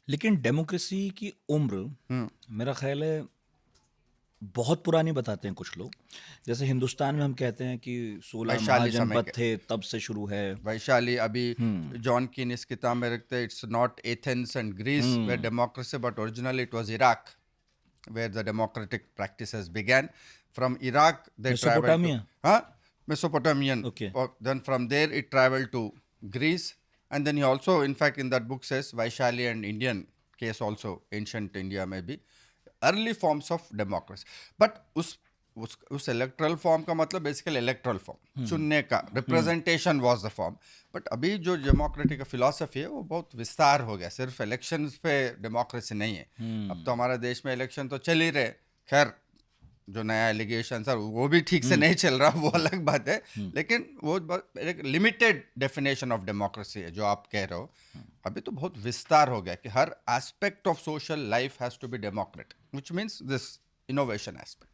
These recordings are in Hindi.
लेकिन डेमोक्रेसी की उम्र मेरा ख्याल है बहुत पुरानी बताते हैं कुछ लोग। जैसे हिंदुस्तान में हम कहते हैं कि 16 वैशाली समय महाजनपद के थे तब से शुरू है। वैशाली अभी हम्म। जॉन कीन इस किताब में रखते हैं, it's not Athens and Greece where hmm. Democracy but originally it was Iraq where the democratic practices began. From Iraq, they traveled to Mesopotamia. huh? Mesopotamian. Okay. Then from there, it traveled to Greece. And then he also, in fact, in that book says Vaishali and Indian case also, ancient India maybe, early forms of democracy. But उस इलेक्ट्रल फॉर्म का मतलब बेसिकली इलेक्ट्रल फॉर्म चुनने का representation was the form. But अभी जो डेमोक्रेटिक का फिलॉसफी है वो बहुत विस्तार हो गया, सिर्फ इलेक्शंस पे डेमोक्रेसी नहीं है. अब तो हमारे देश में इलेक्शन तो चल ही रहे. खैर जो नया एलिगेशन सर वो भी ठीक से नहीं चल रहा, वो अलग बात है. लेकिन वो एक लिमिटेड डेफिनेशन ऑफ डेमोक्रेसी है जो आप कह रहे हो. अभी तो बहुत विस्तार हो गया कि हर aspect of social life has to be democratic, which means this innovation aspect.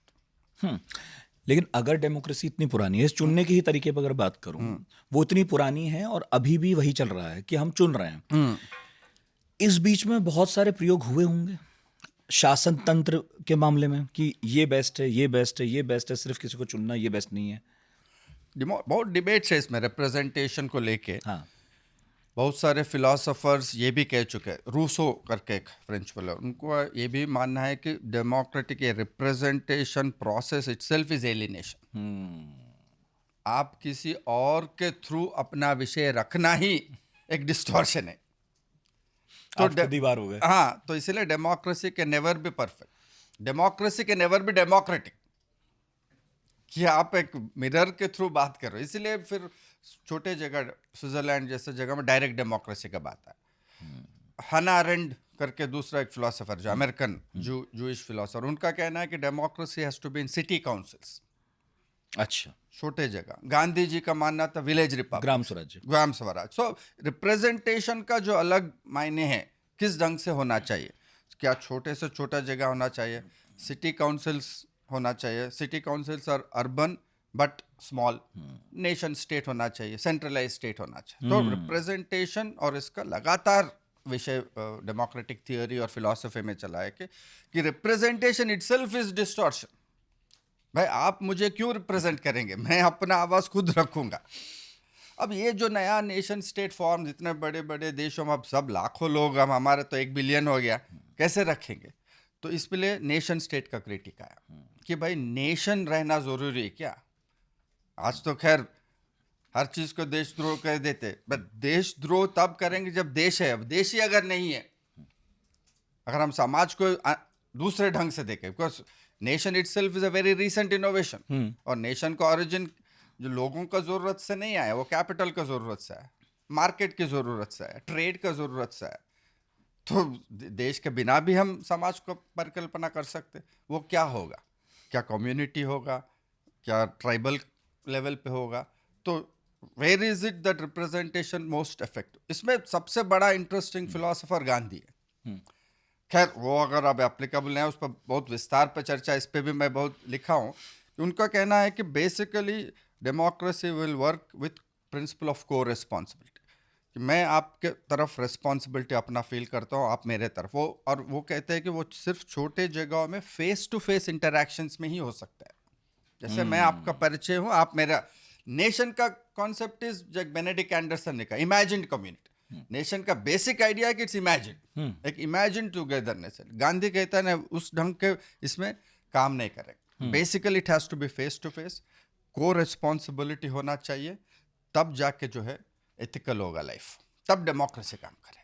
लेकिन अगर डेमोक्रेसी इतनी पुरानी है, इस चुनने के ही तरीके पर अगर बात करूं, वो इतनी पुरानी है और अभी भी वही चल रहा है कि हम चुन रहे हैं। इस बीच में बहुत सारे प्रयोग हुए होंगे शासन तंत्र के मामले में कि ये बेस्ट है, ये बेस्ट है, ये बेस्ट है, सिर्फ किसी को चुनना ये बेस्ट नहीं है। बहुत डिबेट्स है इसमें रिप्रेजेंटेशन को लेके. हाँ। बहुत सारे फिलोसोफर्स ये भी कह चुके हैं, रूसो करके एक फ्रेंच फेलो, उनको ये भी मानना है कि democratic representation process itself is alienation. आप किसी और के थ्रू अपना विषय रखना ही एक डिस्टॉर्शन है. तो दीवार हो गए. हाँ, तो इसीलिए डेमोक्रेसी के नेवर बी परफेक्ट, डेमोक्रेसी के नेवर बी डेमोक्रेटिक, कि आप एक मिरर के थ्रू बात करो. इसीलिए फिर छोटे जगह स्विट्जरलैंड जैसे जगह में डायरेक्ट डेमोक्रेसी का बात है. हना अरेंड करके दूसरा एक फिलोसोफर जो अमेरिकन जूइश फिलोसोफर, उनका कहना है कि democracy has to be in city councils. अच्छा. छोटे जगह. गांधी जी का मानना था विलेज रिपब्लिक, ग्राम स्वराज्य. ग्राम स्वराज. सो रिप्रेजेंटेशन का जो अलग मायने हैं, किस ढंग से होना चाहिए, क्या छोटे से छोटा जगह होना चाहिए, सिटी काउंसिल्स होना चाहिए, सिटी काउंसिल्स और urban but small, nation state होना चाहिए, सेंट्रलाइज स्टेट होना चाहिए. तो रिप्रेजेंटेशन और इसका लगातार विषय डेमोक्रेटिक थियोरी और फिलॉसफी में चला है कि रिप्रेजेंटेशन इटसेल्फ इज डिस्टॉर्शन. भाई आप मुझे क्यों रिप्रेजेंट करेंगे, मैं अपना आवाज खुद रखूंगा. अब ये जो नया नेशन स्टेट फॉर्म, जितने बड़े बड़े देशों में अब सब लाखों लोग, हम हमारे तो 1 बिलियन हो गया, कैसे रखेंगे. तो इसलिए नेशन स्टेट का क्रिटिक आया कि भाई नेशन रहना जरूरी है क्या. आज तो खैर हर चीज को देशद्रोह कर देते, बट देशद्रोह तब करेंगे जब देश है. अब देश ही अगर नहीं है, अगर हम समाज को दूसरे ढंग से देखें, because nation itself is a very recent innovation. और नेशन का ओरिजिन जो लोगों का जरूरत से नहीं आया, वो कैपिटल का जरूरत से है, मार्केट की जरूरत से है, ट्रेड का जरूरत से है. तो देश के बिना भी हम समाज को परिकल्पना कर सकते. वो क्या होगा, क्या कम्युनिटी होगा, क्या ट्राइबल लेवल पे होगा. तो where is it that representation most effective. इसमें सबसे बड़ा इंटरेस्टिंग फिलोसोफर गांधी है. खैर वो अगर अब एप्लीकेबल है, उस पर बहुत विस्तार पर चर्चा, इस पर भी मैं बहुत लिखा हूँ. उनका कहना है कि basically democracy will work with principle of को रिस्पॉन्सिबिलिटी, कि मैं आपके तरफ रिस्पॉन्सिबिलिटी अपना फील करता हूँ, आप मेरे तरफ. वो कहते हैं कि वो सिर्फ छोटे जगहों में फेस टू फेस इंटरैक्शंस में ही हो सकता है. जैसे मैं आपका परिचय हूँ, आप मेरा. नेशन का concept is, Jack Benedict Anderson ने कहा, इमेजिन्ड कम्युनिटी. नेशन का बेसिक आइडिया है कि इट्स इमेजिन, एक इमेजिन टुगेदरनेस है. गांधी कहता है ना, उस ढंग के इसमें काम नहीं करेगा. Basically it has to be face to face, को रिस्पॉन्सिबिलिटी होना चाहिए, तब जाके जो है एथिकल होगा लाइफ, तब डेमोक्रेसी काम करे.